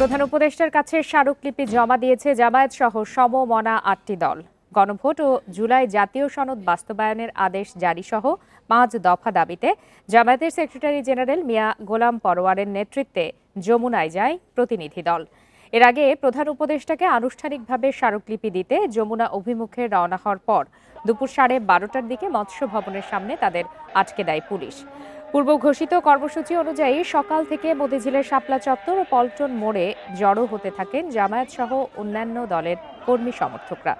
প্রধান উপদেষ্টার কাছে স্মারকলিপি জমা দিয়েছে জামায়াত সহ সমমনা ৮টি দল। গণভোট ও জুলাই জাতীয় সনদ বাস্তবায়নের আদেশ জারি সহ ৫ দফা দাবিতে জামায়াতের সেক্রেটারি জেনারেল মিয়া গোলাম পরোয়ারের নেতৃত্বে যমুনায় যায় প্রতিনিধি দল। এর আগে প্রধান উপদেষ্টাকে আনুষ্ঠানিকভাবে স্মারকলিপি দিতে যমুনা অভিমুখে রওনা হওয়ার পর দুপুর 12:30টার দিকে মৎস্য ভবনের সামনে তাদের আটকে দেয় পুলিশ। পূর্ব ঘোষিত কর্মসূচি অনুযায়ী সকাল থেকে মতিঝিলের শাপলা চত্বর ও পল্টন মোড়ে জড়ো হতে থাকেন জামায়াত সহ অন্যান্য দলের কর্মী সমর্থকরা।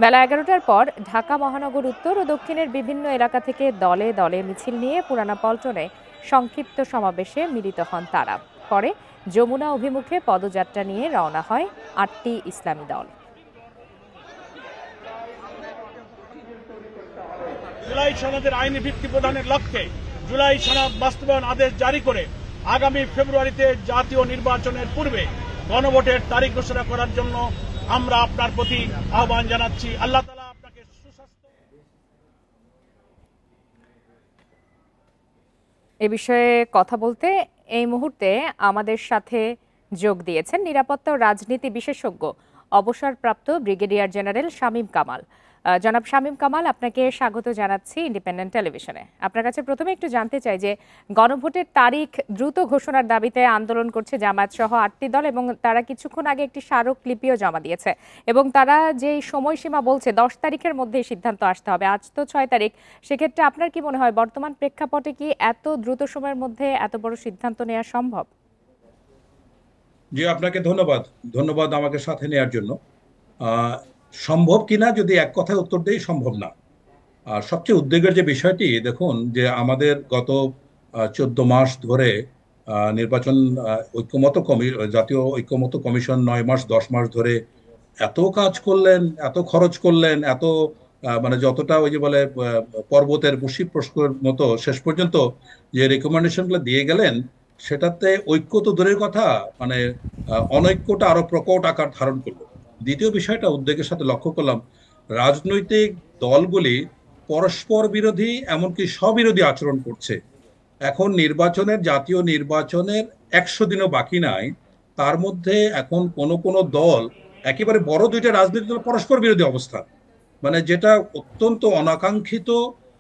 বেলা 11টার পর ঢাকা মহানগর উত্তর ও দক্ষিণের বিভিন্ন এলাকা থেকে দলে দলে মিছিল নিয়ে পুরানা পল্টনে সংক্ষিপ্ত সমাবেশে মিলিত হন তারা। পরে যমুনা অভিমুখে পদযাত্রা নিয়ে রওনা হয় ৮টি ইসলামী দল। জুলাই সনদের আইনি ভিত্তি প্রদানের লক্ষ্যে জুলাই সনদ বাস্তবায়ন আদেশ জারি করে আগামী ফেব্রুয়ারিতে জাতীয় নির্বাচনের পূর্বে গণভোটের তারিখ ঘোষণা করার জন্য আমরা আপনার প্রতি আহ্বান জানাচ্ছি। আল্লাহ তাআলা আপনাকে সুস্বাস্থ্য। এ বিষয়ে কথা বলতে এই মুহূর্তে আমাদের সাথে যোগ দিয়েছেন নিরাপত্তা ও রাজনীতি বিশেষজ্ঞ অবসরপ্রাপ্ত ব্রিগেডিয়ার জেনারেল শামীম কামাল। জনাব শামীম কামাল, আপনাকে স্বাগত জানাচ্ছি ইন্ডিপেন্ডেন্ট টেলিভিশনে। আপনার কাছে প্রথমে একটু জানতে চাই যে গণভোটের তারিখ দ্রুত ঘোষণার দাবিতে আন্দোলন করছে জামায়াত সহ ৮টি দল এবং তারা কিছুক্ষণ আগে একটি স্মারকলিপিও জমা দিয়েছে এবং তারা যে সময়সীমা বলছে 10 তারিখের মধ্যে সিদ্ধান্ত আসতে হবে। আজ তো 6 তারিখ। সেক্ষেত্রে আপনার কি মনে হয় বর্তমান প্রেক্ষাপটে কি এত দ্রুত সময়ের মধ্যে এত বড় সিদ্ধান্ত নেওয়া সম্ভব? জি, আপনাকে ধন্যবাদ আমাকে সাথে নেওয়ার জন্য। সম্ভব কিনা যদি এক কথায় উত্তর দেই, সম্ভব না। আর সবচেয়ে উদ্বেগের যে বিষয়টি দেখুন যে আমাদের গত 14 মাস ধরে নির্বাচন জাতীয় ঐক্যমত্য কমিশন 9 মাস 10 মাস ধরে এত কাজ করলেন, এত খরচ করলেন, এত মানে যতটা ওই যে বলে পর্বতের বুশি প্রস্কের মতো শেষ পর্যন্ত যে রেকমেন্ডেশনগুলো দিয়ে গেলেন সেটাতে ঐক্য তো দূরের কথা, মানে অনৈক্যটা আরো প্রকট আকার ধারণ করলো। দ্বিতীয় বিষয়টা উদ্বেগের সাথে লক্ষ্য করলাম, রাজনৈতিক দলগুলি পরস্পর বিরোধী এমনকি স্ববিরোধী আচরণ করছে। এখন জাতীয় নির্বাচনের 100 দিনও বাকি নাই, তার মধ্যে এখন কোনো দল একেবারে বড় দুইটা রাজনৈতিক দল পরস্পর বিরোধী অবস্থা, মানে যেটা অত্যন্ত অনাকাঙ্ক্ষিত।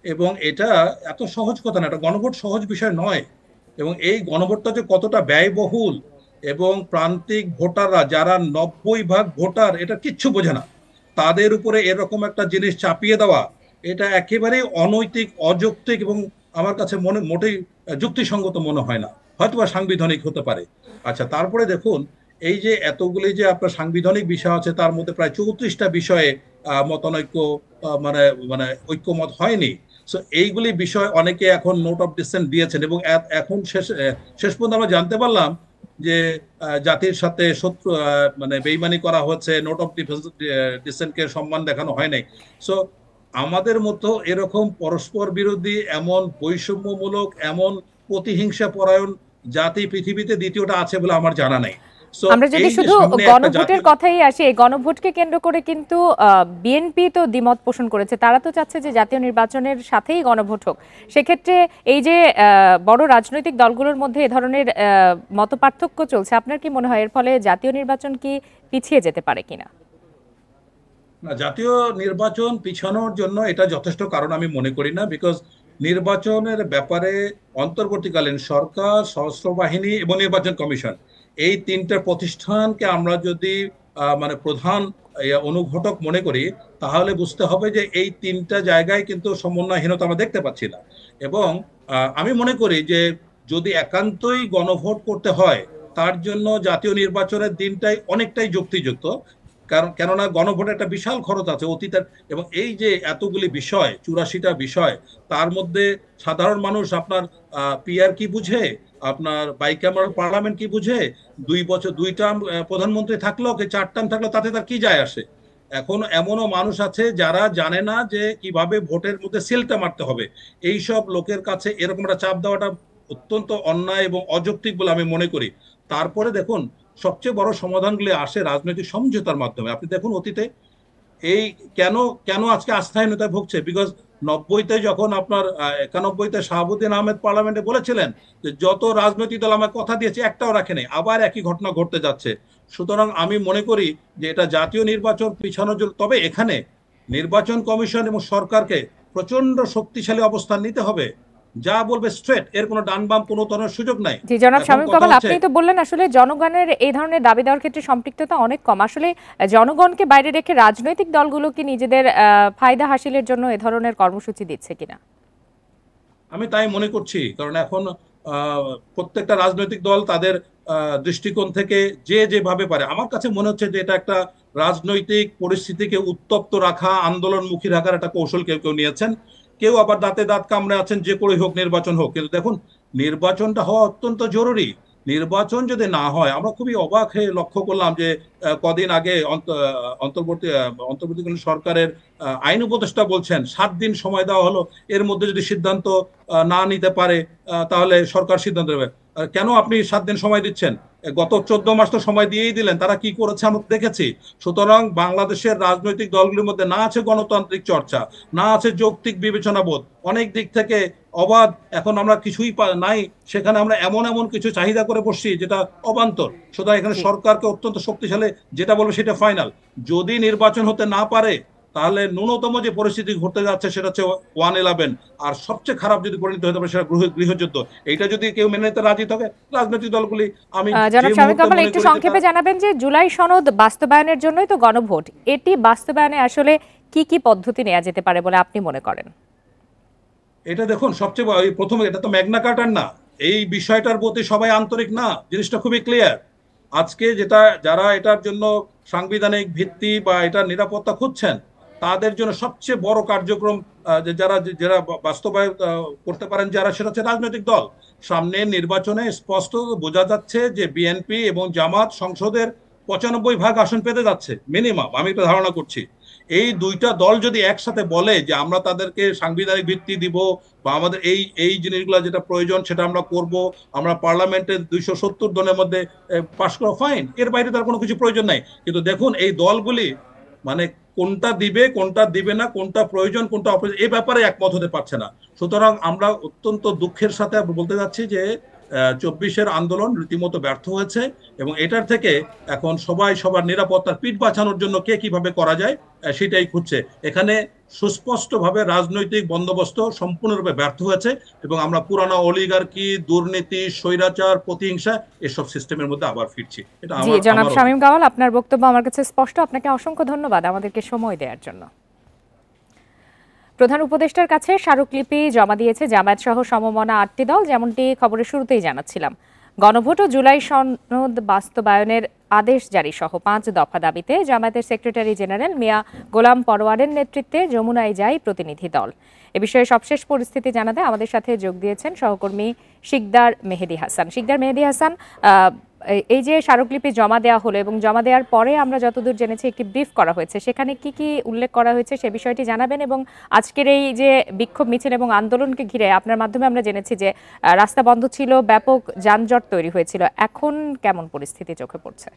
এবং এটা এত সহজ কথা না, এটা গণভোট সহজ বিষয় নয়। এবং এই গণভোটটা যে কতটা ব্যয়বহুল এবং প্রান্তিক ভোটাররা যারা 90% ভোটার এটা কিচ্ছু বোঝে না, তাদের উপরে এরকম একটা জিনিস চাপিয়ে দেওয়া এটা একেবারেই অনৈতিক, অযৌক্তিক এবং আমার কাছে মোটেই যুক্তিসঙ্গত মনে হয় না। হয়তোবা সাংবিধানিক হতে পারে। আচ্ছা, তারপরে দেখুন এই যে এতগুলি যে আপনার সাংবিধানিক বিষয় আছে তার মধ্যে প্রায় 34টা বিষয়ে মতানৈক্য মানে মানে ঐক্যমত হয়নি। সো এইগুলি বিষয় অনেকে এখন নোট অফ ডিসেন্ট দিয়েছেন এবং এখন শেষ পর্যন্ত আমরা জানতে পারলাম যে জাতির সাথে শত্রু মানে বেইমানি করা হচ্ছে, নোট অফ ডিসেন্টকে সম্মান দেখানো হয় নাই। সো আমাদের মতো এরকম পরস্পর বিরোধী, এমন বৈষম্যমূলক, এমন প্রতিহিংসা পরায়ণ জাতি পৃথিবীতে দ্বিতীয়টা আছে বলে আমার জানা নেই। আমরা যদি শুধু গণভোটের কথাই আসি, এই গণভোটকে কেন্দ্র করে কিন্তু বিএনপি তো দ্বিমত পোষণ করেছে। তারা তো চাচ্ছে যে জাতীয় নির্বাচনের সাথেই গণভোট হোক। সেক্ষেত্রে এই যে বড় রাজনৈতিক দলগুলোর মধ্যে এ ধরনের মতপার্থক্য চলছে, আপনার কি মনে হয় এর ফলে জাতীয় নির্বাচন কি পিছিয়ে যেতে পারে কিনা? না, জাতীয় নির্বাচন পিছানোর জন্য এটা যথেষ্ট কারণ আমি মনে করি না। বিকজ নির্বাচনের ব্যাপারে অন্তর্বর্তীকালীন সরকার, সশস্ত্র বাহিনী এবং নির্বাচন কমিশন, এই 3টে প্রতিষ্ঠানকে আমরা যদি মানে প্রধান অনুঘটক মনে করি তাহলে বুঝতে হবে যে এই 3টা জায়গায় কিন্তু সমন্বয়হীনতা আমরা দেখতে পাচ্ছি না। এবং আমি মনে করি যে যদি একান্তই গণভোট করতে হয় তার জন্য জাতীয় নির্বাচনের দিনটাই অনেকটাই যুক্তিযুক্ত। কেননা গণভোটের একটা বিশাল খরচ আছে অতীতের, এবং এই যে এতগুলি বিষয়, 84টা বিষয়, তার মধ্যে সাধারণ মানুষ আপনার পিআর কি বুঝে, আপনার বাইক্যামেরাল পার্লামেন্ট কি বুঝে, 2 বছর 2 টার্ম প্রধানমন্ত্রী থাকলো কি 4 টার্ম থাকলো তাতে তার কি যায় আসে। এখন এমনও মানুষ আছে যারা জানে না যে কিভাবে ভোটের মধ্যে সেলটা মারতে হবে। এই সব লোকের কাছে এরকম একটা চাপ দেওয়াটা অত্যন্ত অন্যায় এবং অযৌক্তিক বলে আমি মনে করি। তারপরে দেখুন সবচেয়ে বড় সমাধানগুলি আসে রাজনৈতিক সমঝোতার মাধ্যমে। আপনি দেখুন অতীতে এই কেন আজকে আস্থাহীনতায় ভুগছে, বিকজ 90-তে যখন আপনার 91-তে শাহাবুদ্দিন আহমেদ পার্লামেন্টে বলেছিলেন যে যত রাজনৈতিক দল আমাকে কথা দিয়েছে একটাও রাখেনি, আবার একই ঘটনা ঘটতে যাচ্ছে। সুতরাং আমি মনে করি যে এটা জাতীয় নির্বাচন পিছানোর জন্য, তবে এখানে নির্বাচন কমিশন এবং সরকারকে প্রচন্ড শক্তিশালী অবস্থান নিতে হবে, যা বলবে স্ট্রেট, এর কোনো ডান বাম কোনো ধরনের সুযোগ নাই। জি জনাব এখন শামীম কথা কামাল, হচ্ছে আপনি তো বললেন আসলে জনগণের এই ধরনের দাবি দেওয়ার ক্ষেত্রে সম্পৃক্ততা অনেক কম। আসলে জনগণকে বাইরে রেখে রাজনৈতিক দলগুলো কি নিজেদের ফায়দা হাসিলের জন্য এ ধরনের কর্মসূচি দিচ্ছে কিনা? আমি তাই মনে করছি, কারণ এখন প্রত্যেকটা রাজনৈতিক দল তাদের দৃষ্টিকোণ থেকে যে যেভাবে পারে, আমার কাছে মনে হচ্ছে যে এটা একটা রাজনৈতিক পরিস্থিতিকে উত্তপ্ত রাখা, আন্দোলনমুখী রাখার একটা কৌশল কেউ কেউ নিয়েছেন। কেউ আবার দাঁতে দাঁত কামড়ে আছেন যে করে হোক নির্বাচন হোক। কিন্তু দেখুন, নির্বাচনটা হওয়া অত্যন্ত জরুরি। নির্বাচন যদি না হয়, আমরা খুবই অবাক হয়ে লক্ষ্য করলাম যে কদিন আগে অন্তর্বর্তীকালীন সরকারের আইন উপদেষ্টা বলছেন 7 দিন সময় দেওয়া হলো, এর মধ্যে যদি সিদ্ধান্ত না নিতে পারে তাহলে সরকার সিদ্ধান্ত নেবে। কেন আপনি 7 দিন সময় দিচ্ছেন? গত 14 মাস তো সময় দিয়েই দিলেন, তারা কি করেছে আমরা দেখেছি। সুতরাং বাংলাদেশের রাজনৈতিক দলগুলির মধ্যে না আছে গণতান্ত্রিক চর্চা, না আছে যৌক্তিক বিবেচনাবোধ, অনেক দিক থেকে অবাধ। এখন আমরা কিছুই নাই, সেখানে আমরা এমন এমন কিছু চাহিদা করে বসছি যেটা অবান্তর। সুতরাং এখানে সরকারকে অত্যন্ত শক্তিশালী, যেটা বলবে সেটা ফাইনাল। যদি নির্বাচন হতে না পারে তাহলে ন্যূনতম যে পরিস্থিতি ঘটতে যাচ্ছে সেটা হচ্ছে 111, আর সবচেয়ে খারাপ যদি পরিণত হতে পারে সেটা গৃহযুদ্ধ। এইটা যদি কেউ মেনে নিতে রাজি থাকে রাজনৈতিক দলগুলি, আমি জনাব শামীম কামাল, একটু সংক্ষেপে জানাবেন যে জুলাই সনদ বাস্তবায়নের জন্যই তো গণভোট, এটি বাস্তবায়নে আসলে কি কি পদ্ধতি নেওয়া যেতে পারে বলে আপনি মনে করেন? এটা দেখুন, সবচেয়ে প্রথমে এটা তো ম্যাগনা কার্টার না, এই বিষয়টার প্রতি সবাই আন্তরিক না, জিনিসটা খুবই ক্লিয়ার। আজকে যেটা যারা এটার জন্য সাংবিধানিক ভিত্তি বা এটার নিরাপত্তা খুঁজছেন, তাদের জন্য সবচেয়ে বড় কার্যক্রম যারা যারা বাস্তবায়ন করতে পারেন যারা, সেটা হচ্ছে রাজনৈতিক দল। সামনে নির্বাচনে স্পষ্ট বোঝা যাচ্ছে যে বিএনপি এবং জামাত সংসদের 95% আসন পেতে যাচ্ছে মিনিমাম, আমি তো ধারণা করছি। এই দুইটা দল যদি একসাথে বলে যে আমরা তাদেরকে সাংবিধানিক ভিত্তি দিব বা আমাদের এই এই জিনিসগুলো যেটা প্রয়োজন সেটা আমরা করব, আমরা পার্লামেন্টের 270 জনের মধ্যে পাশ করা, ফাইন, এর বাইরে তার কোনো কিছু প্রয়োজন নাই। কিন্তু দেখুন এই দলগুলি মানে কোনটা দিবে কোনটা দিবে না, কোনটা প্রয়োজন কোনটা অপ্রয়োজন, এই ব্যাপারে একমত হতে পারছে না। সুতরাং আমরা অত্যন্ত দুঃখের সাথে বলতে যাচ্ছি যে 24-এর আন্দোলন রীতিমতো ব্যর্থ হয়েছে, এবং এটার থেকে এখন সবাই সবার নিরাপত্তার পিঠ বাঁচানোর জন্য কে কিভাবে করা যায় সেটাই খুঁজছে। এখানে সুস্পষ্টভাবে রাজনৈতিক বন্দোবস্ত সম্পূর্ণরূপে ব্যর্থ হয়েছে, এবং আমরা পুরানো অলিগার্কি, দুর্নীতি, স্বৈরাচার, প্রতিহিংসা এসব সিস্টেমের মধ্যে আবার ফিরছি। এটা জি জনাব শামীম কামাল, আপনার বক্তব্য আমার কাছে স্পষ্ট। আপনাকে অসংখ্য ধন্যবাদ আমাদেরকে সময় দেওয়ার জন্য। প্রধান উপদেষ্টার কাছে স্মারকলিপি জমা দিয়েছে জামায়াত সহ সমমনা 8টি দল, যেমনটি খবরের শুরুতেই জানাচ্ছিলাম। গণভোট ও জুলাই সনদ বাস্তবায়নের আদেশ জারি সহ 5 দফা দাবিতে জামায়াতের সেক্রেটারি জেনারেল মিয়া গোলাম পরোয়ারের নেতৃত্বে যমুনায় যায় প্রতিনিধি দল। এ বিষয়ে সবশেষ পরিস্থিতি জানাতে আমাদের সাথে যোগ দিয়েছেন সহকর্মী শিকদার মেহেদি হাসান। শিকদার মেহেদি হাসান, এই যে স্মারকলিপি জমা দেওয়া হলো এবং জমা দেওয়ার পরে আমরা যতদূর জেনেছি একটি ব্রিফ করা হয়েছে, সেখানে কি কি উল্লেখ করা হয়েছে সে বিষয়টি জানাবেন। এবং আজকের এই যে বিক্ষোভ মিছিল এবং আন্দোলনকে ঘিরে আপনার মাধ্যমে আমরা জেনেছি যে রাস্তা বন্ধ ছিল, ব্যাপক যানজট তৈরি হয়েছিল, এখন কেমন পরিস্থিতি চোখে পড়ছে?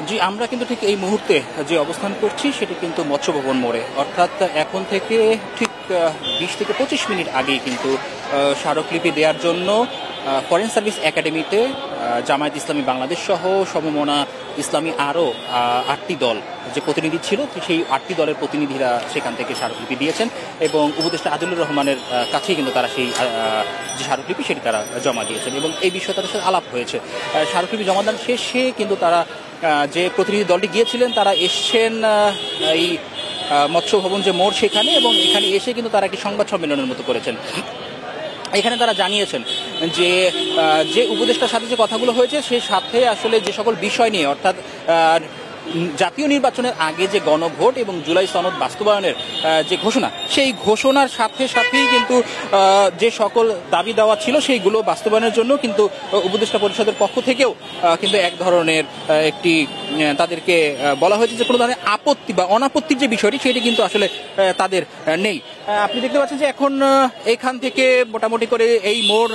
জি, আমরা কিন্তু ঠিক এই মুহূর্তে যে অবস্থান করছি সেটি কিন্তু মৎস্য ভবন মোড়ে, অর্থাৎ এখন থেকে ঠিক 20 থেকে 25 মিনিট আগেই কিন্তু স্মারকলিপি দেওয়ার জন্য ফরেন সার্ভিস একাডেমিতে জামায়াত ইসলামী বাংলাদেশ সহ সমমনা ইসলামী আরও 8টি দল যে প্রতিনিধি ছিল, সেই 8টি দলের প্রতিনিধিরা সেখান থেকে স্মারকলিপি দিয়েছেন এবং উপদেষ্টা আদিলুর রহমানের কাছেই কিন্তু তারা সেই যে স্মারকলিপি সেটি তারা জমা দিয়েছেন এবং এই বিষয়ে তাদের সাথে আলাপ হয়েছে। স্মারকলিপি জমাদান শেষে কিন্তু তারা যে প্রতিনিধি দলটি গিয়েছিলেন তারা এসছেন এই মৎস্য ভবন যে মোড় সেখানে, এবং এখানে এসে কিন্তু তারা একটি সংবাদ সম্মেলনের মতো করেছেন। এখানে তারা জানিয়েছেন যে যে উপদেষ্টার সাথে যে কথাগুলো হয়েছে সে সাথে আসলে যে সকল বিষয় নিয়ে, অর্থাৎ জাতীয় নির্বাচনের আগে যে গণভোট এবং জুলাই সনদ বাস্তবায়নের যে ঘোষণা, সেই ঘোষণার সাথে সাথেই কিন্তু যে সকল দাবি দেওয়া ছিল সেইগুলো বাস্তবায়নের জন্য কিন্তু উপদেষ্টা পরিষদের পক্ষ থেকেও কিন্তু এক ধরনের একটি তাদেরকে বলা হয়েছে যে কোনো ধরনের আপত্তি বা অনাপত্তির যে বিষয়টি সেটি কিন্তু আসলে তাদের নেই। আপনি দেখতে পাচ্ছেন যে এখন এখান থেকে মোটামুটি করে এই মোড়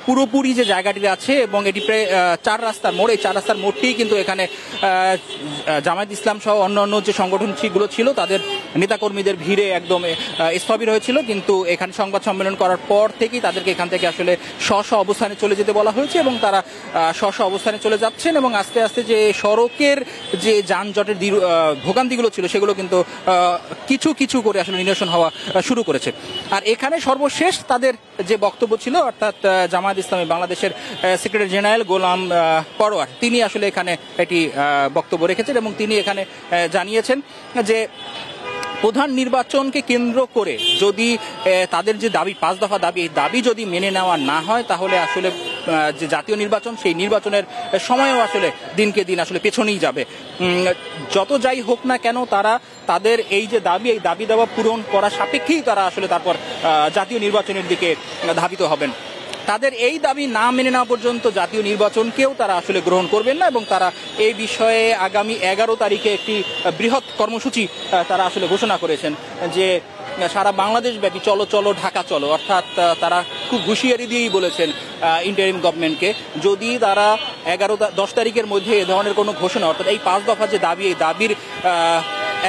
পুরোপুরি যে জায়গাটি আছে এবং এটি প্রায় 4 রাস্তার মোড়, এই 4 রাস্তার মোড়টি কিন্তু এখানে জামায়াত ইসলাম সহ অন্যান্য যে সংগঠনগুলো ছিল তাদের নেতাকর্মীদের ভিড়ে একদম স্থবির হয়েছিল, কিন্তু এখানে সংবাদ সম্মেলন করার পর থেকেই তাদেরকে এখান থেকে আসলে স্ব অবস্থানে চলে যেতে বলা হয়েছে এবং তারা স্ব অবস্থানে চলে যাচ্ছেন এবং আস্তে আস্তে যে সড়কের যে যানজটের ভোগান্তিগুলো ছিল সেগুলো কিন্তু কিছু কিছু করে আসলে নিরসন হওয়া শুরু করেছে। আর এখানে সর্বশেষ তাদের যে বক্তব্য ছিল, অর্থাৎ জামায়াত ইসলামী বাংলাদেশের সেক্রেটারি জেনারেল গোলাম পরোয়ার, তিনি আসলে এখানে একটি বক্তব্য রেখেছেন এবং তিনি এখানে জানিয়েছেন যে প্রধান নির্বাচনকে কেন্দ্র করে যদি তাদের যে দাবি 5 দফা দাবি, এই দাবি যদি মেনে নেওয়া না হয় তাহলে আসলে যে জাতীয় নির্বাচন সেই নির্বাচনের সময়ও আসলে দিনকে দিন আসলে পেছনেই যাবে। যত যাই হোক না কেন তারা তাদের এই যে দাবি, এই দাবি দাবা পূরণ করা সাপেক্ষেই তারা আসলে তারপর জাতীয় নির্বাচনের দিকে ধাবিত হবেন। তাদের এই দাবি না মেনে নেওয়া পর্যন্ত জাতীয় নির্বাচনকেও তারা আসলে গ্রহণ করবেন না এবং তারা এই বিষয়ে আগামী 11 তারিখে একটি বৃহৎ কর্মসূচি তারা আসলে ঘোষণা করেছেন যে সারা বাংলাদেশ ব্যাপী চলো চলো ঢাকা চলো, অর্থাৎ তারা খুব হুঁশিয়ারি দিয়েই বলেছেন ইন্টারিম গভর্নমেন্টকে যদি তারা 10 তারিখের মধ্যে এ ধরনের কোনো ঘোষণা, অর্থাৎ এই 5 দফা যে দাবি, এই দাবির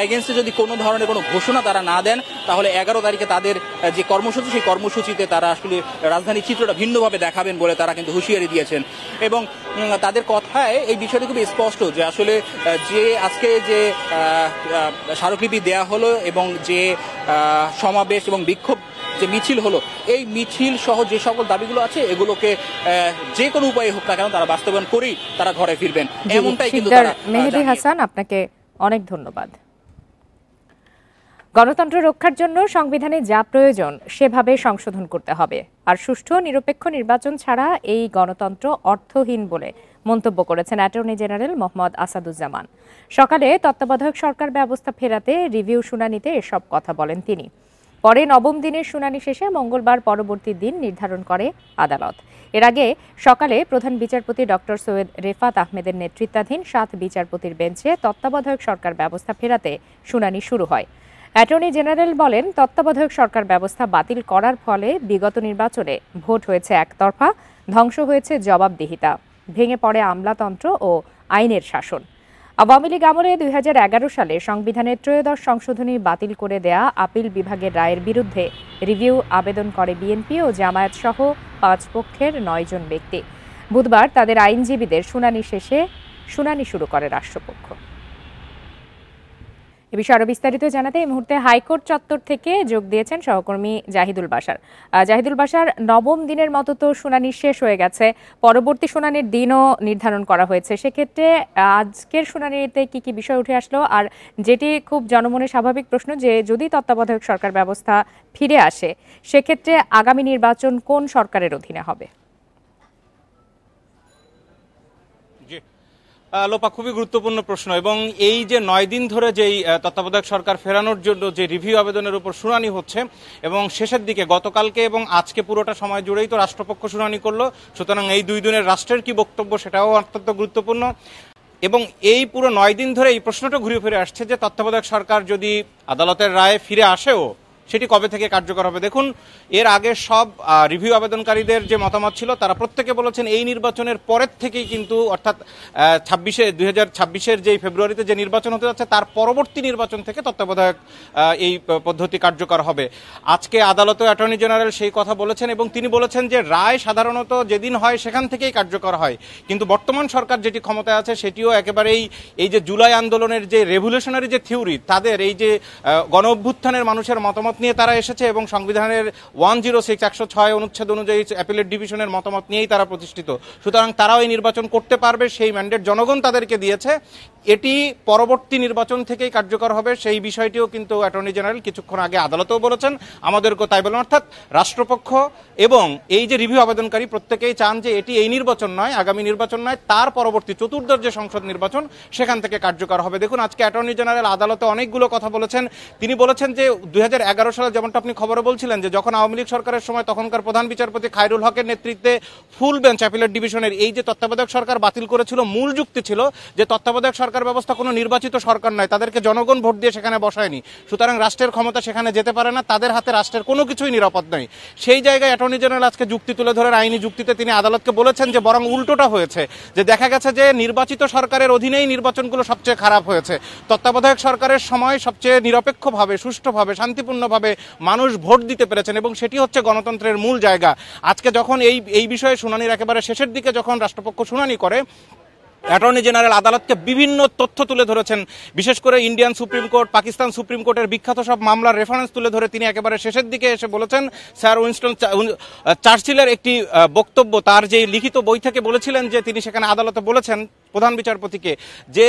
এগেনস্টে যদি কোনো ধরনের কোনো ঘোষণা তারা না দেন তাহলে 11 তারিখে তাদের যে কর্মসূচি সেই কর্মসূচিতে তারা আসলে রাজধানীর চিত্রটা ভিন্নভাবে দেখাবেন বলে তারা কিন্তু হুঁশিয়ারি দিয়েছেন। এবং তাদের কথায় এই বিষয়টি খুব স্পষ্ট যে আসলে যে আজকে যে স্মারকলিপি দেয়া হলো এবং যে সমাবেশ এবং বিক্ষোভ যে মিছিল হলো, এই মিছিল সহ যে সকল দাবিগুলো আছে এগুলোকে যে কোনো উপায়ে হোক না কেন তারা বাস্তবায়ন করেই তারা ঘরে ফিরবেন, এমনটাই কিন্তু তারা। মেহেদী হাসান, আপনাকে অনেক ধন্যবাদ। গণতন্ত্র রক্ষার জন্য সংবিধানে যা প্রয়োজন সেভাবে সংশোধন করতে হবে, আর সুষ্ঠু নিরপেক্ষ নির্বাচন ছাড়া এই গণতন্ত্র অর্থহীন বলে মন্তব্য করেছেন অ্যাটর্নি জেনারেল মোহাম্মদ আসাদুজ্জামান। সকালে তত্ত্বাবধায়ক সরকার ব্যবস্থা ফেরাতে রিভিউ শুনানিতে এসব কথা বলেন তিনি। পরে 9ম দিনের শুনানি শেষে মঙ্গলবার পরবর্তী দিন নির্ধারণ করে আদালত। এর আগে সকালে প্রধান বিচারপতি ডক্টর সৈয়দ রেফাত আহমেদের নেতৃত্বাধীন 7 বিচারপতির বেঞ্চে তত্ত্বাবধায়ক সরকার ব্যবস্থা ফেরাতে শুনানি শুরু হয়। অ্যাটর্নি জেনারেল বলেন, তত্ত্বাবধায়ক সরকার ব্যবস্থা বাতিল করার ফলে বিগত নির্বাচনে ভোট হয়েছে একতরফা, ধ্বংস হয়েছে জবাবদিহিতা, ভেঙে পড়ে আমলাতন্ত্র ও আইনের শাসন। আওয়ামী লীগ আমলে 2011 সালে সংবিধানের 13শ সংশোধনী বাতিল করে দেয়া আপিল বিভাগের রায়ের বিরুদ্ধে রিভিউ আবেদন করে বিএনপি ও জামায়াত সহ 5 পক্ষের 9 জন ব্যক্তি। বুধবার তাদের আইনজীবীদের শুনানি শেষে শুনানি শুরু করে রাষ্ট্রপক্ষ। এ বিষয়ে আরো বিস্তারিত জানাতে এই মুহূর্তে হাইকোর্ট চত্বর থেকে যোগ দিয়েছেন সহকর্মী জাহিদুল বাশার। জাহিদুল বাশার, 9ম দিনের মতো তো শুনানি শেষ হয়ে গেছে, পরবর্তী শুনানির দিনও নির্ধারণ করা হয়েছে। সেক্ষেত্রে আজকের শুনানিতে কি কি বিষয় উঠে আসলো, আর যেটি খুব জনমনে স্বাভাবিক প্রশ্ন যে যদি তত্ত্বাবধায়ক সরকার ব্যবস্থা ফিরে আসে সেক্ষেত্রে আগামী নির্বাচন কোন সরকারের অধীনে হবে? লোপা, খুবই গুরুত্বপূর্ণ প্রশ্ন। এবং এই যে 9 দিন ধরে যেই তত্ত্বাবধায়ক সরকার ফেরানোর জন্য যে রিভিউ আবেদনের উপর শুনানি হচ্ছে এবং শেষের দিকে গতকালকে এবং আজকে পুরোটা সময় জুড়েই তো রাষ্ট্রপক্ষ শুনানি করলো, সুতরাং এই 2 দিনের রাষ্ট্রের কি বক্তব্য সেটাও অত্যন্ত গুরুত্বপূর্ণ। এবং এই পুরো 9 দিন ধরে এই প্রশ্নটা ঘুরে ফিরে আসছে যে তত্ত্বাবধায়ক সরকার যদি আদালতের রায়ে ফিরে আসেও সেটি কবে থেকে কার্যকর হবে। দেখুন, এর আগে সব রিভিউ আবেদনকারীদের যে মতামত ছিল তারা প্রত্যেকে বলেছেন এই নির্বাচনের পরের থেকেই কিন্তু, অর্থাৎ 2026-এর যে ফেব্রুয়ারিতে যে নির্বাচন হতে যাচ্ছে তার পরবর্তী নির্বাচন থেকে তত্ত্বাবধায়ক এই পদ্ধতি কার্যকর হবে। আজকে আদালতে অ্যাটর্নি জেনারেল সেই কথা বলেছেন এবং তিনি বলেছেন যে রায় সাধারণত যেদিন হয় সেখান থেকেই কার্যকর হয়, কিন্তু বর্তমান সরকার যেটি ক্ষমতায় আছে সেটিও একেবারেই এই যে জুলাই আন্দোলনের যে রেভলিউশনারি যে থিওরি, তাদের এই যে গণ অভ্যুত্থানের মানুষের মতামত নিয়ে তারা এসেছে এবং সংবিধানের 106 অনুচ্ছেদ অনুযায়ী অ্যাপিলেট ডিভিশনের মতামত নিয়েই তারা প্রতিষ্ঠিত, সুতরাং তারাও এই নির্বাচন করতে পারবে, সেই ম্যান্ডেট জনগণ তাদেরকে দিয়েছে। এটি পরবর্তী নির্বাচন থেকেই কার্যকর হবে, সেই বিষয়টিও কিন্তু অ্যাটর্নি জেনারেল কিছুক্ষণ আগে আদালতেও বলেছেন, আমাদেরকেও তাই বলেন। অর্থাৎ রাষ্ট্রপক্ষ এবং এই যে রিভিউ আবেদনকারী প্রত্যেকেই চান যে এটি এই নির্বাচন নয়, আগামী নির্বাচন নয়, তার পরবর্তী চতুর্দশ যে সংসদ নির্বাচন সেখান থেকে কার্যকর হবে। দেখুন, আজকে অ্যাটর্নি জেনারেল আদালতে অনেকগুলো কথা বলেছেন। তিনি বলেছেন যে 2011 সালে যেমনটা আপনি খবরে বলছিলেন যে যখন আওয়ামী লীগ সরকারের সময় তখনকার প্রধান বিচারপতি খায়রুল হকের নেতৃত্বে ফুল বেঞ্চ অ্যাপিলেট ডিভিশনের এই যে তত্ত্বাবধায়ক সরকার বাতিল করেছিল, মূল যুক্তি ছিল যে তত্ত্বাবধায়ক সরকার ব্যবস্থা কোনো নির্বাচিত সরকার নয়, তাদেরকে জনগণ ভোট দিয়ে সেখানে বসায়নি, সুতরাং রাষ্ট্রের ক্ষমতা সেখানে যেতে পারে না, তাদের হাতে রাষ্ট্রের কোনো কিছুই নিরাপদ নয়। সেই জায়গায় অ্যাটর্নি জেনারেল আজকে যুক্তি তুলে ধরে আইনি যুক্তিতে তিনি আদালতকে বলেছেন যে বরং উল্টোটা হয়েছে, যে দেখা গেছে যে নির্বাচিত সরকারের অধীনেই নির্বাচনগুলো সবচেয়ে খারাপ হয়েছে, তত্ত্বাবধায়ক সরকারের সময় সবচেয়ে নিরপেক্ষভাবে, সুষ্ঠুভাবে, শান্তিপূর্ণভাবে মানুষ ভোট দিতে পেরেছেন এবং সেটি হচ্ছে গণতন্ত্রের মূল জায়গা। আজকে যখন এই বিষয়ে শুনানির একেবারে শেষের দিকে যখন রাষ্ট্রপক্ষ শুনানি করে, অ্যাটর্নি জেনারেল আদালতকে বিভিন্ন তথ্য তুলে ধরেছেন, বিশেষ করে Indian supreme court, Pakistan supreme কোর্টের বিখ্যাত সব মামলার রেফারেন্স তুলে ধরে তিনি একেবারে শেষের দিকে এসে বলেছেন স্যার উইনস্টন চার্চিলের একটি বক্তব্য, তার যে লিখিত বই থেকে বলেছিলেন যে তিনি সেখানে আদালতে বলেছেন প্রধান বিচারপতিকে যে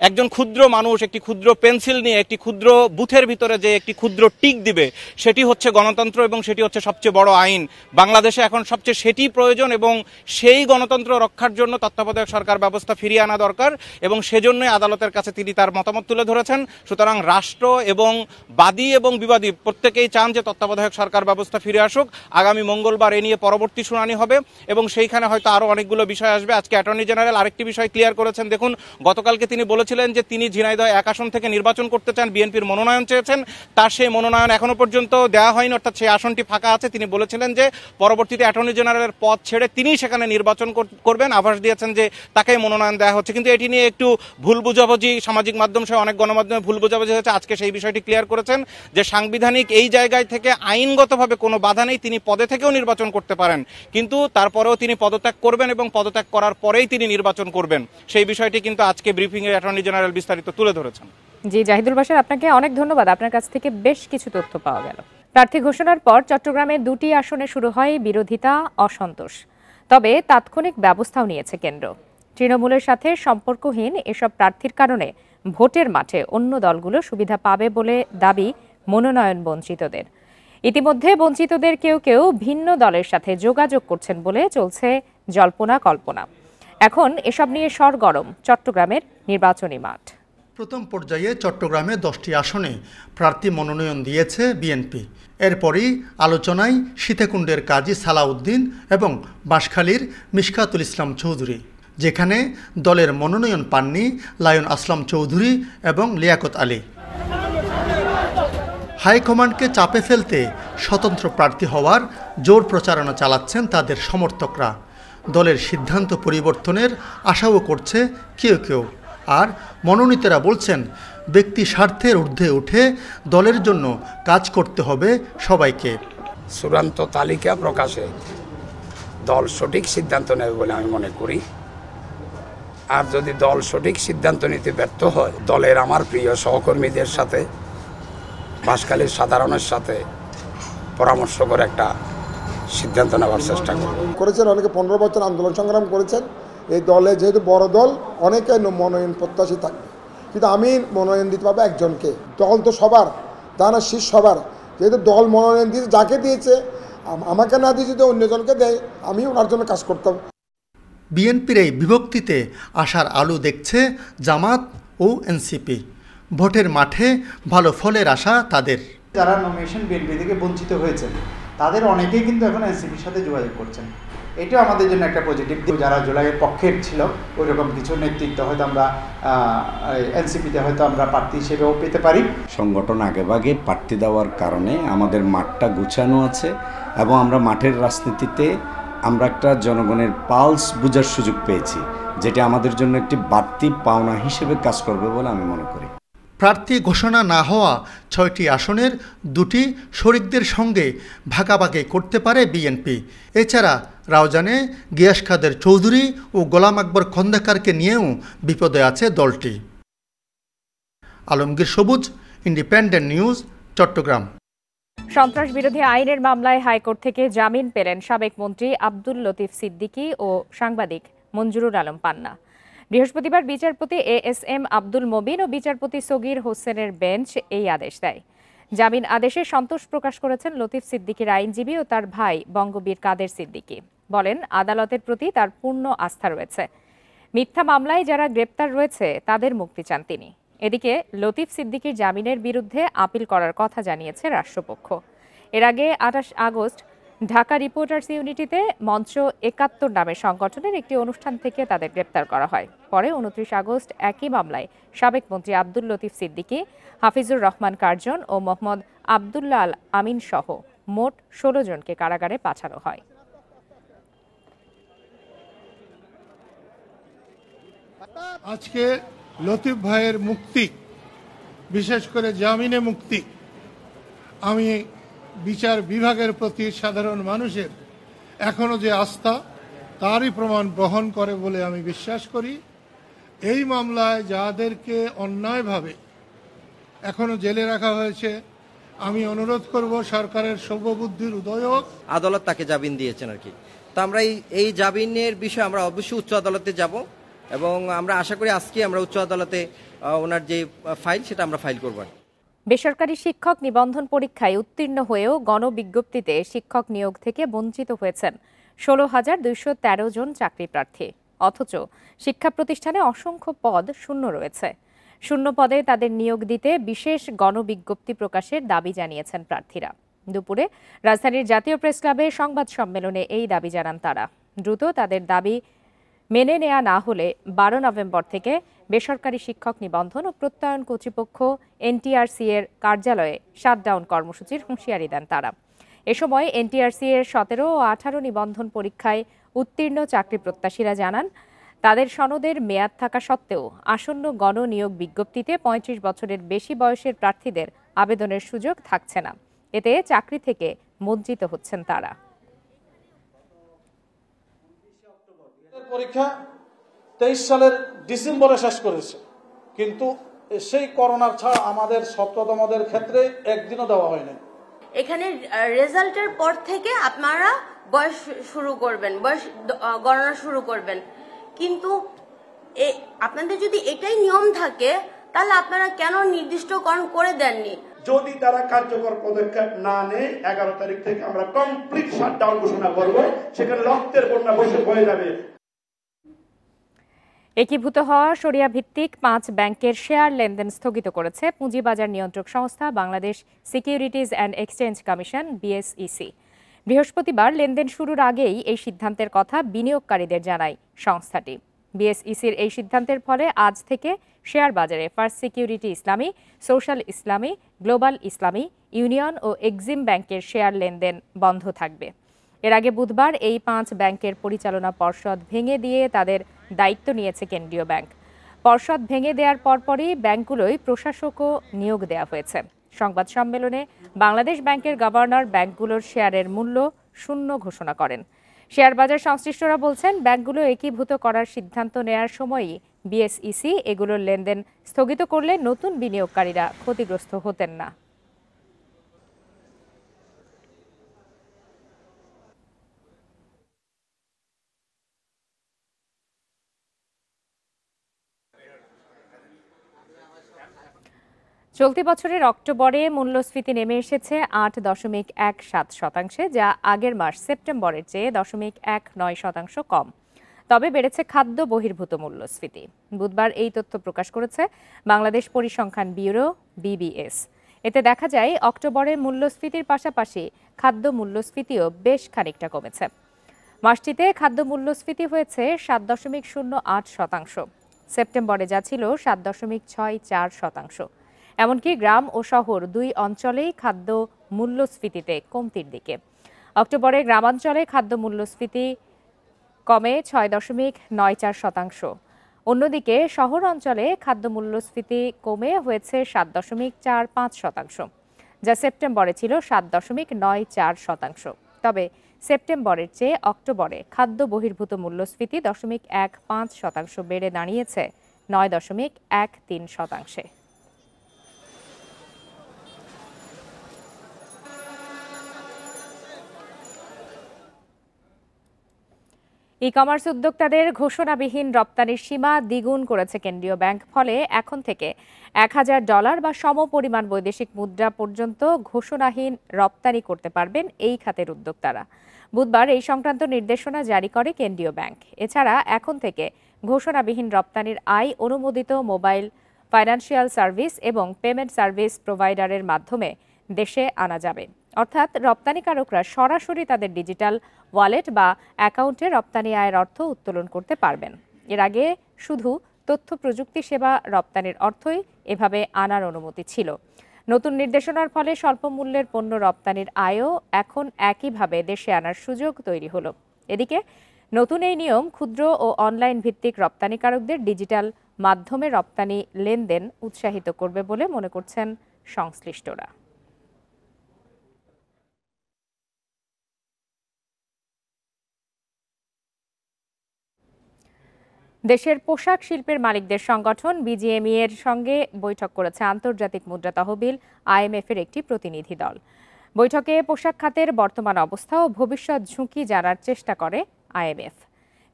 একজন ক্ষুদ্র মানুষ একটি ক্ষুদ্র পেন্সিল নিয়ে একটি ক্ষুদ্র বুথের ভিতরে যে একটি ক্ষুদ্র টিক দিবে সেটি হচ্ছে গণতন্ত্র এবং সেটি হচ্ছে সবচেয়ে বড় আইন। বাংলাদেশে এখন সবচেয়ে সেটি প্রয়োজন এবং সেই গণতন্ত্র রক্ষার জন্য তত্ত্বাবধায়ক সরকার ব্যবস্থা ফিরিয়ে আনা দরকার এবং সেজন্যই আদালতের কাছে তিনি তার মতামত তুলে ধরেছেন। সুতরাং রাষ্ট্র এবং বাদী এবং বিবাদী প্রত্যেকেই চান যে তত্ত্বাবধায়ক সরকার ব্যবস্থা ফিরে আসুক। আগামী মঙ্গলবার এ নিয়ে পরবর্তী শুনানি হবে এবং সেইখানে হয়তো আরও অনেকগুলো বিষয় আসবে। আজকে অ্যাটর্নি জেনারেল আরেকটি বিষয় ক্লিয়ার করেছেন। দেখুন, গতকালকে তিনি বলেছিলেন যে তিনি ঝিনাইদহ 1 আসন থেকে নির্বাচন করতে চান, বিএনপির মনোনয়ন চেয়েছেন, তার সেই মনোনয়ন এখনো পর্যন্ত দেওয়া হয়নি, অর্থাৎ সেই আসনটি ফাঁকা আছে। তিনি বলেছিলেন যে পরবর্তীতে অ্যাটর্নি জেনারেলের পদ ছেড়ে তিনি সেখানে নির্বাচন করবেন, আভাস দিয়েছেন যে তাকেই মনোনয়ন দেওয়া হচ্ছে। কিন্তু এটি নিয়ে একটু ভুল বুঝাবুঝি সামাজিক মাধ্যম সহ অনেক গণমাধ্যমে ভুল বুঝাবুঝি হয়েছে। আজকে সেই বিষয়টি ক্লিয়ার করেছেন যে সাংবিধানিক এই জায়গায় থেকে আইনগতভাবে কোনো বাধা নেই, তিনি পদে থেকেও নির্বাচন করতে পারেন, কিন্তু তারপরেও তিনি পদত্যাগ করবেন এবং পদত্যাগ করার পরেই তিনি নির্বাচন করবেন। সেই বিষয়টি কিন্তু আজকে ব্রিফিংয়ে অ্যাটর্নি জেনারেল বিস্তারিত তুলে ধরেছেন। জি, জাহিদুল বাশার, আপনাকে অনেক ধন্যবাদ। আপনার কাছ থেকে বেশ কিছু তথ্য পাওয়া গেল। প্রার্থী ঘোষণার পর চট্টগ্রামে 2টি আসনে শুরু হয় বিরোধিতা, অসন্তোষ। তবে তাৎক্ষণিক ব্যবস্থাও নিয়েছে কেন্দ্র। তৃণমূলের সাথে সম্পর্কহীন এসব প্রার্থীর কারণে ভোটের মাঠে অন্য দলগুলো সুবিধা পাবে বলে দাবি মনোনয়ন বঞ্চিতদের। ইতিমধ্যে বঞ্চিতদের কেউ কেউ ভিন্ন দলের সাথে যোগাযোগ করছেন বলে চলছে জল্পনা কল্পনা। এখন এসব নিয়ে সরগরম চট্টগ্রামের নির্বাচনী মাঠ। প্রথম পর্যায়ে চট্টগ্রামে 10টি আসনে প্রার্থী মনোনয়ন দিয়েছে বিএনপি। এরপরই আলোচনায় সীতাকুণ্ডের কাজী সালাউদ্দিন এবং বাঁশখালীর মিশকাতুল ইসলাম চৌধুরী, যেখানে দলের মনোনয়ন পাননি লায়ন আসলাম চৌধুরী এবং লিয়াকত আলী। হাইকমান্ডকে চাপে ফেলতে স্বতন্ত্র প্রার্থী হওয়ার জোর প্রচারণা চালাচ্ছেন তাদের সমর্থকরা। দলের সিদ্ধান্ত পরিবর্তনের আশাও করছে কেউ কেউ। আর মনোনীতরা বলছেন ব্যক্তি স্বার্থের ঊর্ধ্বে উঠে দলের জন্য কাজ করতে হবে সবাইকে। চূড়ান্ত তালিকা প্রকাশে দল সঠিক সিদ্ধান্ত নেবে বলে আমি মনে করি। আর যদি দল সঠিক সিদ্ধান্ত নিতে ব্যর্থ হয়, দলের আমার প্রিয় সহকর্মীদের সাথে, বাঁশখালীর সাধারণের সাথে পরামর্শ করে একটা সিদ্ধান্ত নেওয়ার চেষ্টা করেছেন। অনেকে 15 বছর আন্দোলন সংগ্রাম করেছেন। এই দলে যেহেতু বড় দল, অনেকে মনোনয়ন প্রত্যাশী থাকবে, কিন্তু আমি মনোনয়ন দিতে পারবো একজনকে। দল তো সবার, তা না শীর্ষ সবার। যেহেতু দল মনোনয়ন দিয়েছে, যাকে দিয়েছে, আমাকে না দিয়ে যদি অন্যজনকে দেয়, আমি ওনার জন্য কাজ করতাম। বিএনপির এই বিভক্তিতে আশার আলো দেখছে জামাত ও এনসিপি। ভোটের মাঠে ভালো ফলের আশা তাদের। যারা নমিনেশন বিএনপি থেকে বঞ্চিত হয়েছেন তাদের অনেকেই কিন্তু এখন এনসিপির সাথে যোগাযোগ করছেন। এটাও আমাদের জন্য একটা পজিটিভ। যারা জুলাইয়ের পক্ষের ছিল ওই রকম কিছু নেতৃত্ব হয়তো আমরা এনসিপিতে হয়তো আমরা প্রার্থী হিসেবেও পেতে পারি। সংগঠন আগেভাগে প্রার্থী দেওয়ার কারণে আমাদের মাঠটা গুছানো আছে এবং আমরা মাঠের রাজনীতিতে আমরা একটা জনগণের পালস বোঝার সুযোগ পেয়েছি, যেটা আমাদের জন্য একটি বাড়তি পাওনা হিসেবে কাজ করবে বলে আমি মনে করি। প্রার্থী ঘোষণা না হওয়া 6টি আসনের 2টি শরিকদের সঙ্গে ভাগাভাগি করতে পারে বিএনপি। এছাড়া রাউজানে গিয়াস কাদের চৌধুরী ও গোলাম আকবর খন্দকারকে নিয়েও বিপদে আছে দলটি। আলমগীর সবুজ, ইন্ডিপেন্ডেন্ট নিউজ, চট্টগ্রাম। সন্ত্রাস বিরোধী আইনের মামলায় হাইকোর্ট থেকে জামিন পেলেন সাবেক মন্ত্রী আব্দুল লতিফ সিদ্দিকী ও সাংবাদিক মঞ্জুরুল আলম পান্না। বৃহস্পতিবার বিচারপতি ASM আব্দুল মবিন ও বিচারপতি সগির হোসেনের বেঞ্চ এই আদেশ দেয়। জামিন আদেশে সন্তোষ প্রকাশ করেছেন লতিফ সিদ্দিকীর আইনজীবী ও তার ভাই বঙ্গবীর কাদের সিদ্দিকী। বলেন, আদালতের প্রতি তার পূর্ণ আস্থা রয়েছে। মিথ্যা মামলায় যারা গ্রেপ্তার রয়েছে তাদের মুক্তি চান তিনি। এদিকে লতিফ সিদ্দিকীর জামিনের বিরুদ্ধে আপিল করার কথা জানিয়েছে রাষ্ট্রপক্ষ। এর আগে ২৮ আগস্ট ঢাকা রিপোর্টার্স ইউনিটিতে মঞ্চ ৭১ নামের সংগঠনের একটি অনুষ্ঠান থেকে তাদের গ্রেপ্তার করা হয়। পরে ২৯ আগস্ট একই মামলায় সাবেক মন্ত্রী আব্দুল লতিফ সিদ্দিকী, হাফিজুর রহমান কার্জন ও মোহাম্মদ আবদুল্লাহ আল আমিন সহ মোট ১৬ জনকে কারাগারে পাঠানো হয়। আজকে লতিফ ভাইয়ের মুক্তি, বিশেষ করে জামিনে মুক্তি, আমি বিচার বিভাগের প্রতি সাধারণ মানুষের এখনো যে আস্থা তারই প্রমাণ বহন করে বলে আমি বিশ্বাস করি। এই মামলায় যাদেরকে অন্যায়ভাবে এখনো জেলে রাখা হয়েছে, আমি অনুরোধ করব সরকারের শুভবুদ্ধির উদয় হোক। আদালত তাকে জামিন দিয়েছেন আর কি। তো আমরা এই জামিনের বিষয়ে আমরা অবশ্যই উচ্চ আদালতে যাব এবং আমরা আশা করি আজকে আমরা উচ্চ আদালতে ওনার যে ফাইল সেটা আমরা ফাইল করব। বেসরকারি শিক্ষক নিবন্ধন পরীক্ষায় উত্তীর্ণ হয়েও গণবিজ্ঞপ্তিতে শিক্ষক নিয়োগ থেকে বঞ্চিত হয়েছেন ১৬,২১৩ জন চাকরি প্রার্থী। অথচ শিক্ষা প্রতিষ্ঠানে অসংখ্য পদ শূন্য রয়েছে। শূন্য পদে তাদের নিয়োগ দিতে বিশেষ গণবিজ্ঞপ্তি প্রকাশের দাবি জানিয়েছেন প্রার্থীরা। দুপুরে রাজধানীর জাতীয় প্রেস ক্লাবে সংবাদ সম্মেলনে এই দাবি জানান তারা। দ্রুত তাদের দাবি মেনে নেওয়া না হলে ১২ নভেম্বর থেকে বেসরকারি শিক্ষক নিবন্ধন ও প্রত্যয়ন কর্তৃপক্ষ এনটিআরসি এর কার্যালয়ে শাটডাউন কর্মসূচির হুঁশিয়ারি দেন তারা। এ সময় এনটিআরসি এর ১৭ ও ১৮ নিবন্ধন পরীক্ষায় উত্তীর্ণ চাকরি প্রত্যাশীরা জানান, তাদের সনদের মেয়াদ থাকা সত্ত্বেও আসন্ন গণনিয়োগ বিজ্ঞপ্তিতে ৩৫ বছরের বেশি বয়সের প্রার্থীদের আবেদনের সুযোগ থাকছে না। এতে চাকরি থেকে বঞ্চিত হচ্ছেন তারা। পরীক্ষা ২৩ সালের ডিসেম্বরে শেষ করেছে, কিন্তু সেই করোনার ছাড়া আমাদের ছাত্রদের ক্ষেত্রে একদিনও দেওয়া হয়নি। এখানে রেজাল্টের পর থেকে আপনারা বয়স শুরু করবেন, বয়স গণনা শুরু করবেন, কিন্তু আপনাদের যদি এটাই নিয়ম থাকে তাহলে আপনারা কেন নির্দিষ্টকরণ করে দেননি? যদি তারা কার্যকর পদক্ষেপ না নেয় ১১ তারিখ থেকে আমরা কমপ্লিট শাটডাউন ঘোষণা করব, সেখানে রক্তের বন্যা বয়ে যাবে। একীভূত হওয়া শরিয়া ভিত্তিক ৫ ব্যাংকের শেয়ার লেনদেন স্থগিত করেছে পুঁজিবাজার নিয়ন্ত্রক সংস্থা Bangladesh securities and exchange commission BSEC. বৃহস্পতিবার লেনদেন শুরুর আগেই এই সিদ্ধান্তের কথা বিনিয়োগকারীদের জানায় সংস্থাটি। বিএসইসির এই সিদ্ধান্তের ফলে আজ থেকে শেয়ার বাজারে ফার্স্ট সিকিউরিটি ইসলামী, সোশ্যাল ইসলামী, গ্লোবাল ইসলামী, ইউনিয়ন ও এক্সিম ব্যাংকের শেয়ার লেনদেন বন্ধ থাকবে। এর আগে বুধবার এই ৫ ব্যাংকের পরিচালনা পর্ষদ ভেঙে দিয়ে তাদের দায়িত্ব নিয়েছে কেন্দ্রীয় ব্যাংক। পর্ষদ ভেঙে দেওয়ার পরপরই ব্যাংকগুলোই প্রশাসকও নিয়োগ দেওয়া হয়েছে। সংবাদ সম্মেলনে বাংলাদেশ ব্যাংকের গভর্নর ব্যাংকগুলোর শেয়ারের মূল্য শূন্য ঘোষণা করেন। শেয়ার বাজার সংশ্লিষ্টরা বলছেন, ব্যাংকগুলো একীভূত করার সিদ্ধান্ত নেয়ার সময়ই বিএসইসি এগুলোর লেনদেন স্থগিত করলে নতুন বিনিয়োগকারীরা ক্ষতিগ্রস্ত হতেন না। চলতি বছরের অক্টোবরে মূল্যস্ফীতি নেমে এসেছে ৮.১৭%, যা আগের মাস সেপ্টেম্বরের চেয়ে 0.19% কম। তবে বেড়েছে খাদ্য বহির্ভূত মূল্যস্ফীতি। বুধবার এই তথ্য প্রকাশ করেছে বাংলাদেশ পরিসংখ্যান ব্যুরো বিবিএস। এতে দেখা যায় অক্টোবরে মূল্যস্ফীতির পাশাপাশি খাদ্য মূল্যস্ফীতিও বেশ খানিকটা কমেছে। মাসটিতে খাদ্য মূল্যস্ফীতি হয়েছে 7.08%, সেপ্টেম্বরে যা ছিল 7.64%। এমনকি গ্রাম ও শহর দুই অঞ্চলেই খাদ্য মূল্যস্ফীতিতে কমতির দিকে। অক্টোবরে গ্রামাঞ্চলে খাদ্য মূল্যস্ফীতি কমে 6.94%। অন্যদিকে শহর অঞ্চলে খাদ্য মূল্যস্ফীতি কমে হয়েছে 7.45%, যা সেপ্টেম্বরে ছিল 7.94%। তবে সেপ্টেম্বরের চেয়ে অক্টোবরে খাদ্য বহির্ভূত মূল্যস্ফীতি 0.15% বেড়ে দাঁড়িয়েছে 9.13%। ই কমার্স উদ্যোক্তাদের ঘোষণাবিহীন রপ্তানির সীমা দ্বিগুণ করেছে কেন্দ্রীয় ব্যাংক। ফলে এখন থেকে $1000 বা সমপরিমাণ বৈদেশিক মুদ্রা পর্যন্ত ঘোষণাহীন রপ্তানি করতে পারবেন এই খাতের উদ্যোক্তারা। বুধবার এই সংক্রান্ত নির্দেশনা জারি করে কেন্দ্রীয় ব্যাংক। এছাড়া এখন থেকে ঘোষণাবিহীন রপ্তানির আয় অনুমোদিত মোবাইল ফাইন্যান্সিয়াল সার্ভিস এবং পেমেন্ট সার্ভিস প্রোভাইডারের মাধ্যমে দেশে আনা যাবে। অর্থাৎ রপ্তানিকারকরা সরাসরি তাদের ডিজিটাল ওয়ালেট বা অ্যাকাউন্টে রপ্তানি আয়ের অর্থ উত্তোলন করতে পারবেন। এর আগে শুধু তথ্য প্রযুক্তি সেবা রপ্তানির অর্থই এভাবে আনার অনুমতি ছিল। নতুন নির্দেশনার ফলে স্বল্প মূল্যের পণ্য রপ্তানির আয়ও এখন একইভাবে দেশে আনার সুযোগ তৈরি হলো। এদিকে নতুন এই নিয়ম ক্ষুদ্র ও অনলাইন ভিত্তিক রপ্তানিকারকদের ডিজিটাল মাধ্যমে রপ্তানি লেনদেন উৎসাহিত করবে বলে মনে করছেন সংশ্লিষ্টরা। দেশের পোশাক শিল্পের মালিকদের সংগঠন বিজিএমই এর সঙ্গে বৈঠক করেছে আন্তর্জাতিক মুদ্রা তহবিল IMF এর একটি প্রতিনিধি দল। বৈঠকে পোশাক খাতের বর্তমান অবস্থা ও ভবিষ্যৎ ঝুঁকি জানার চেষ্টা করে IMF।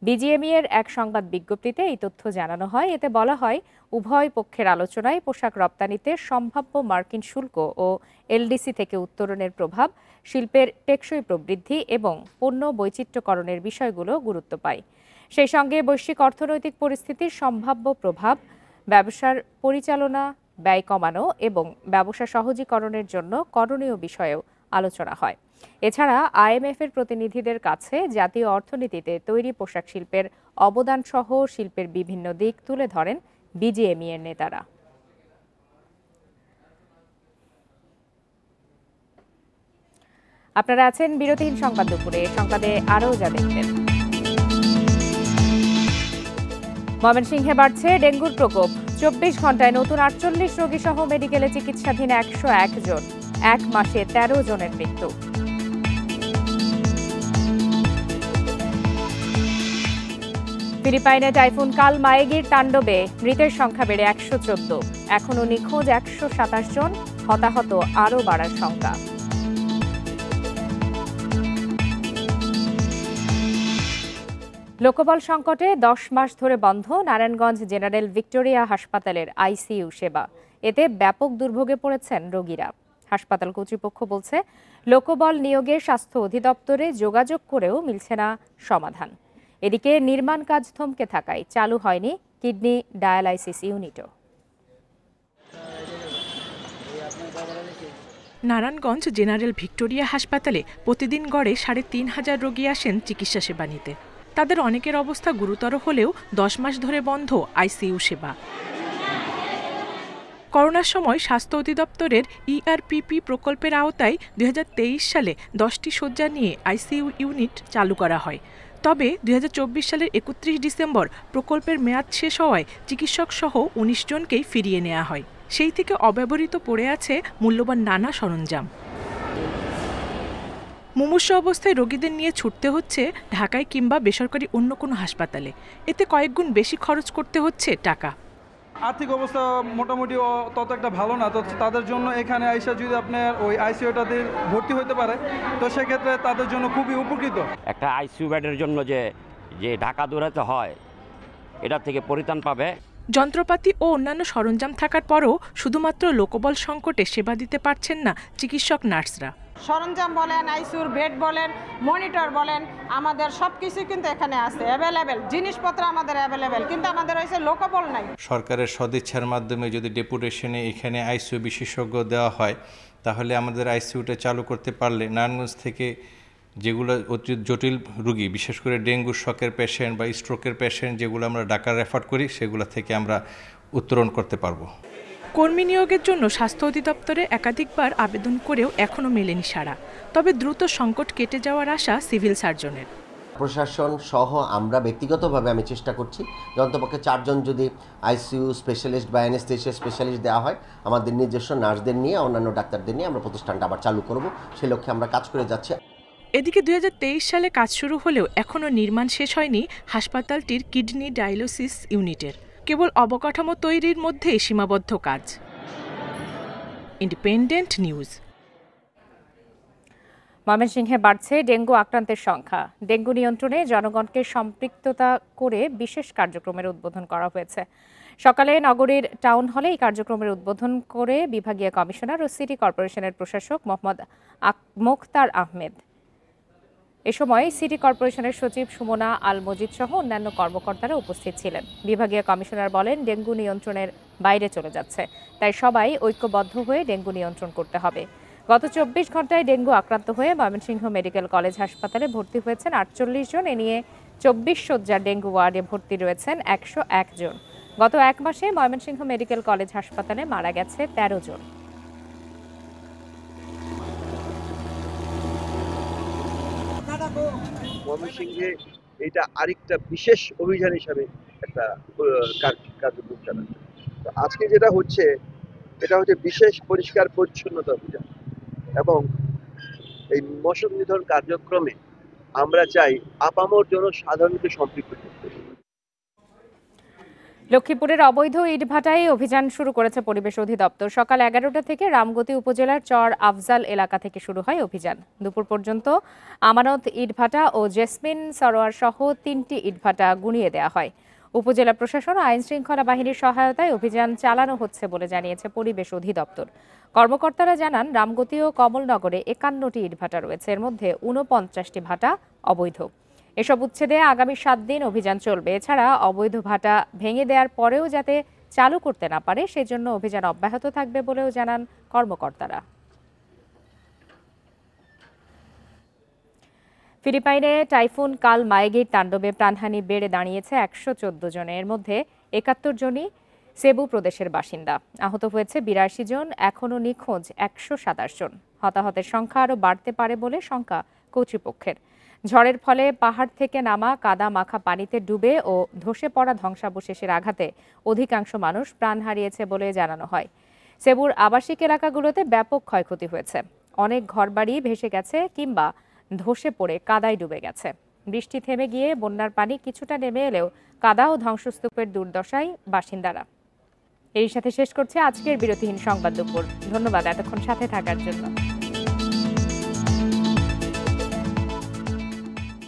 বিজিএমই এর এক সংবাদ বিজ্ঞপ্তিতে এই তথ্য জানানো হয়। এতে বলা হয়, উভয় পক্ষের আলোচনায় পোশাক রপ্তানিতে সম্ভাব্য মার্কিন শুল্ক ও এলডিসি থেকে উত্তরণের প্রভাব, শিল্পের টেকসই প্রবৃদ্ধি এবং পণ্য বৈচিত্র্যকরণের বিষয়গুলো গুরুত্ব পায়। সেই সঙ্গে বৈশ্বিক অর্থনৈতিক পরিস্থিতির সম্ভাব্য প্রভাব, ব্যবসার পরিচালনা, ব্যয় কমানো এবং ব্যবসা সহজীকরণের জন্য করণীয় বিষয়েও আলোচনা হয়। এছাড়া IMF এর প্রতিনিধিদের কাছে জাতীয় অর্থনীতিতে তৈরি পোশাক শিল্পের অবদান সহ শিল্পের বিভিন্ন দিক তুলে ধরেন বিজিএমই এর নেতারা। আপনারা আছেন বিরতিহীন সংবাদ দুপুরে। সংবাদে আরও যা দেখবেন, ময়মনসিংহে বাড়ছে ডেঙ্গুর প্রকোপ। 24 ঘন্টায় নতুন 48 রোগী সহ মেডিকেলে চিকিৎসাধীন 101 জন। 1 মাসে 13 জনের মৃত্যু। ফিলিপাইনে টাইফুন কাল মায়েগির তাণ্ডবে মৃতের সংখ্যা বেড়ে 114। এখনও নিখোঁজ 127 জন, হতাহত আরও বাড়ার শঙ্কা। লোকবল সংকটে 10 মাস ধরে বন্ধ নারায়ণগঞ্জ জেনারেল ভিক্টোরিয়া হাসপাতালের ICU সেবা। এতে ব্যাপক দুর্ভোগে পড়েছেন রোগীরা। হাসপাতাল কর্তৃপক্ষ বলছে, লোকবল নিয়োগে স্বাস্থ্য অধিদপ্তরে যোগাযোগ করেও মিলছে না সমাধান। এদিকে নির্মাণ কাজ থমকে থাকায় চালু হয়নি কিডনি ডায়ালাইসিস ইউনিটও। নারায়ণগঞ্জ জেনারেল ভিক্টোরিয়া হাসপাতালে প্রতিদিন গড়ে 3,500 রোগী আসেন চিকিৎসা সেবা নিতে। তাদের অনেকের অবস্থা গুরুতর হলেও 10 মাস ধরে বন্ধ ICU সেবা। করোনার সময় স্বাস্থ্য অধিদপ্তরের ERPP প্রকল্পের আওতায় 2023 সালে 10টি শয্যা নিয়ে ICU ইউনিট চালু করা হয়। তবে 2024 সালের 31 ডিসেম্বর প্রকল্পের মেয়াদ শেষ হওয়ায় চিকিৎসক সহ 19 জনকেই ফিরিয়ে নেওয়া হয়। সেই থেকে অব্যবহৃত পড়ে আছে মূল্যবান নানা সরঞ্জাম। মুমূর্ষু অবস্থায় রোগীদের নিয়ে ছুটতে হচ্ছে ঢাকায় কিংবা বেসরকারি অন্য কোনো হাসপাতালে। এতে কয়েক গুণ বেশি খরচ করতে হচ্ছে টাকা। আর্থিক অবস্থা মোটামুটি তত একটা ভালো না, তো তাদের জন্য এখানে আইসা যদি আপনার ওই ICUটাতে ভর্তি হতে পারে তো সেক্ষেত্রে তাদের জন্য খুবই উপকৃত। একটা ICU বেডের জন্য যে ঢাকা দৌড়াতে হয়, এটা থেকে পরিত্রাণ পাবে। যন্ত্রপাতি ও অন্যান্য সরঞ্জাম থাকার পরও শুধুমাত্র লোকবল সংকটে সেবা দিতে পারছেন না চিকিৎসক নার্সরা। সরঞ্জাম বলেন, ICUর বেড বলেন, মনিটর বলেন, আমাদের সবকিছু কিন্তু এখানে আছে অ্যাভেলেবেল, জিনিসপত্র আমাদের অ্যাভেলেবেল, কিন্তু আমাদের হয়েছে লোকবল নাই। সরকারের সদিচ্ছার মাধ্যমে যদি ডেপুটেশনে এখানে ICU বিশেষজ্ঞ দেওয়া হয়, তাহলে আমাদের ICUটা চালু করতে পারলে নারায়ণগঞ্জ থেকে যেগুলো অতি জটিল রোগী, বিশেষ করে ডেঙ্গু শকের পেশেন্ট বা স্ট্রোকের পেশেন্ট যেগুলো আমরা ঢাকা রেফার করি, সেগুলো থেকে আমরা উত্তরণ করতে পারবো। কর্মী নিয়োগের জন্য স্বাস্থ্য অধিদপ্তরে একাধিকবার আবেদন করেও এখনও মেলেনি সাড়া। তবে দ্রুত সংকট কেটে যাওয়ার আশা সিভিল সার্জনের। প্রশাসন সহ আমরা ব্যক্তিগতভাবে আমি চেষ্টা করছি, অন্তপক্ষে 4 জন যদি ICU স্পেশালিস্ট বা অ্যানেস্থেসিয়া স্পেশালিস্ট দেওয়া হয়, আমাদের নিজস্ব নার্সদের নিয়ে, অন্যান্য ডাক্তারদের নিয়ে আমরা প্রতিষ্ঠানটা আবার চালু করব, সে লক্ষ্যে আমরা কাজ করে যাচ্ছি। এদিকে 2023 সালে কাজ শুরু হলেও এখনও নির্মাণ শেষ হয়নি হাসপাতালটির কিডনি ডায়ালিসিস ইউনিটের। কেবল অবকাঠামো তৈরির মধ্যেই সীমাবদ্ধ কাজ। Independent news. ময়মনসিংহে বাড়ছে ডেঙ্গু আক্রান্তের সংখ্যা। ডেঙ্গু নিয়ন্ত্রণে জনগণকে সম্পৃক্ততা করে বিশেষ কার্যক্রমের উদ্বোধন করা হয়েছে। সকালে নগরীর টাউন হলে এই কার্যক্রমের উদ্বোধন করে বিভাগীয় কমিশনার ও সিটি কর্পোরেশনের প্রশাসক মোহাম্মদ মোখতার আহমেদ। এ সময় সিটি কর্পোরেশনের সচিব সুমনা আল মজিদ সহ অন্যান্য কর্মকর্তারা উপস্থিত ছিলেন। বিভাগীয় কমিশনার বলেন, ডেঙ্গু নিয়ন্ত্রণের বাইরে চলে যাচ্ছে। তাই সবাই ঐক্যবদ্ধ হয়ে ডেঙ্গু নিয়ন্ত্রণ করতে হবে। গত 24 ঘন্টায় ডেঙ্গু আক্রান্ত হয়ে ময়মনসিংহ মেডিকেল কলেজ হাসপাতালে ভর্তি হয়েছেন 48 জন। এ নিয়ে 24 শয্যার ডেঙ্গু ওয়ার্ডে ভর্তি রয়েছেন 101 জন। গত এক মাসে ময়মনসিংহ মেডিকেল কলেজ হাসপাতালে মারা গেছে 13 জন। ময়মনসিংহে এটা আরেকটা বিশেষ অভিযান হিসাবে একটা কার্যক্রম চালাচ্ছে। তো আজকে যেটা হচ্ছে এটা হচ্ছে বিশেষ পরিষ্কার পরিচ্ছন্নতা অভিযান, এবং এই মশক নিধন কার্যক্রমে আমরা চাই আপামর জনসাধারণকে সম্পৃক্ত করতে। লক্ষ্মীপুরের অবৈধ ইটভাটায় অভিযান শুরু করেছে পরিবেশ অধিদপ্তর। সকাল 11টা থেকে রামগতি উপজেলার চর আফজাল এলাকা থেকে শুরু হয় অভিযান। দুপুর পর্যন্ত আমানত ইটভাটা ও জেসমিন সরোয়ার সহ 3টি ইটভাটা গুঁড়িয়ে দেওয়া হয়। উপজেলা প্রশাসন ও আইন শৃঙ্খলা বাহিনীর সহায়তায় অভিযান চালানো হচ্ছে বলে জানিয়েছে পরিবেশ অধিদপ্তর। কর্মকর্তারা জানান, রামগতি ও কমলনগরে 51টি ইটভাটা রয়েছে, এর মধ্যে 49টি ভাটা অবৈধ। এসব উচ্ছেদে আগামী 7 দিন অভিযান চলবে। এছাড়া অবৈধ ভাটা ভেঙে দেওয়ার পরেও যাতে চালু করতে না পারে সেজন্য অভিযান অব্যাহত থাকবে বলেও জানান কর্মকর্তারা। ফিলিপাইনে টাইফুন কাল মাইগির তাণ্ডবে প্রাণহানি বেড়ে দাঁড়িয়েছে 114 জনের। এর মধ্যে 71 জনই সেবু প্রদেশের বাসিন্দা। আহত হয়েছে 82 জন, এখনও নিখোঁজ 127 জন। হতাহতের সংখ্যা আরও বাড়তে পারে বলে শঙ্কা কর্তৃপক্ষের। ঝড়ের ফলে পাহাড় থেকে নামা কাদা মাখা পানিতে ডুবে ও ধসে পড়া ধ্বংসাবশেষের আঘাতে অধিকাংশ মানুষ প্রাণ হারিয়েছে বলে জানানো হয়। সেবুর আবাসিক এলাকাগুলোতে ব্যাপক ক্ষয়ক্ষতি হয়েছে। অনেক ঘরবাড়ি ভেসে গেছে কিংবা ধসে পড়ে কাদায় ডুবে গেছে। বৃষ্টি থেমে গিয়ে বন্যার পানি কিছুটা নেমে এলেও কাদা ও ধ্বংসস্তূপের দুর্দশায় বাসিন্দারা। এর সাথে শেষ করছে আজকের বিরতিহীন সংবাদ দুপুর। ধন্যবাদ এতক্ষণ সাথে থাকার জন্য।